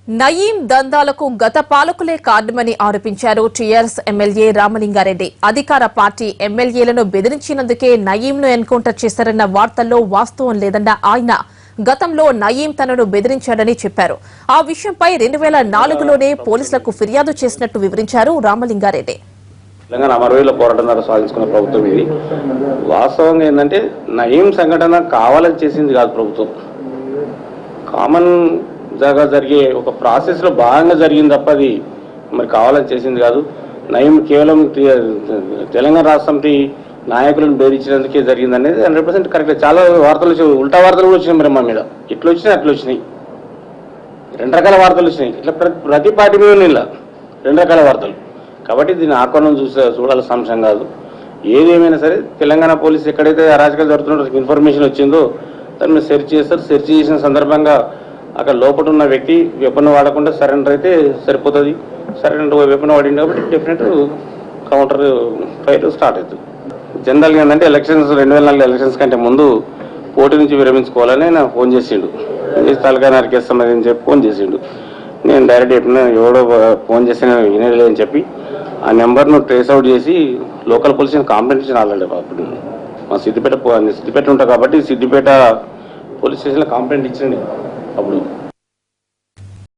నయీం దందాలకు గత పాలకులే కారణమని ఆరోపించారు టీఆర్ఎస్ ఎమ్మెల్యే రామలింగారెడ్డి. అధికార పార్టీ ఎమ్మెల్యేలను బెదిరించినందుకే నయీంను ఎన్కౌంటర్ చేశారన్న వార్తల్లో వాస్తవం లేదన్న ఆయన గతంలో నయీం తనను బెదిరించాడని చెప్పారు. ఆ విషయంపై 2004లోనే పోలీసులకు ఫిర్యాదు చేసినట్టు వివరించారు రామలింగారెడ్డి. తెలంగాణ అమరవీరుల పోరాటం ద్వారా సాధించుకున్న ప్రభుత్వం ఇది. వాస్తవంగా ఏంటంటే నయీం సంఘటన కావాలని చేసింది కాదు ప్రభుత్వం. కామన్ జాగా జరిగే ఒక ప్రాసెస్ లో భాగంగా జరిగింది తప్ప అది మరి కావాలని చేసింది కాదు. నయీం కేవలం తెలంగాణ రాష్ట్ర సమితి నాయకులను బెదిరించినందుకే జరిగింది అనేది 100% కరెక్ట్. చాలా వార్తలు ఉల్టా వార్తలు కూడా వచ్చినాయి మరి మా మీద. ఇట్లా వచ్చినాయి అట్లా వచ్చినాయి, రెండు రకాల వార్తలు వచ్చినాయి. ఇట్లా ప్రతి పార్టీ మీద ఇలా రెండు రకాల వార్తలు. కాబట్టి దీన్ని ఆకోణం చూడాల్సిన అంశం కాదు. ఏదేమైనా సరే తెలంగాణ పోలీసు ఎక్కడైతే అరాచకాలు జరుగుతున్నట్టు ఇన్ఫర్మేషన్ వచ్చిందో దాన్ని సెర్చ్ చేస్తారు. సెర్చ్ చేసిన సందర్భంగా అక్కడ లోపల ఉన్న వ్యక్తి వెపన్ వాడకుండా సరెండర్ అయితే సరిపోతుంది. సరెండర్ వెపన్ వాడింది కాబట్టి డెఫినెట్ కౌంటర్ ఫైర్ స్టార్ట్ అవుతుంది. జనరల్గా ఏంటంటే 2004 ఎలక్షన్స్ కంటే ముందు పోటీ నుంచి విరమించుకోవాలని నాకు ఫోన్ చేసిండు. తలకాయ నరికేస్తామని అని చెప్పి ఫోన్ చేసిండు. నేను డైరెక్ట్ చెప్పిన ఎవడో ఫోన్ చేసి వినలేదు అని చెప్పి ఆ నెంబర్ను ట్రేస్ అవుట్ చేసి లోకల్ పోలీసుని కంప్లైంట్ ఇచ్చిన ఆల్రెడీ. అప్పుడు మా సిద్దిపేట ఉంటా కాబట్టి సిద్దిపేట పోలీస్ స్టేషన్లో కంప్లైంట్ ఇచ్చింది అప్పుడు.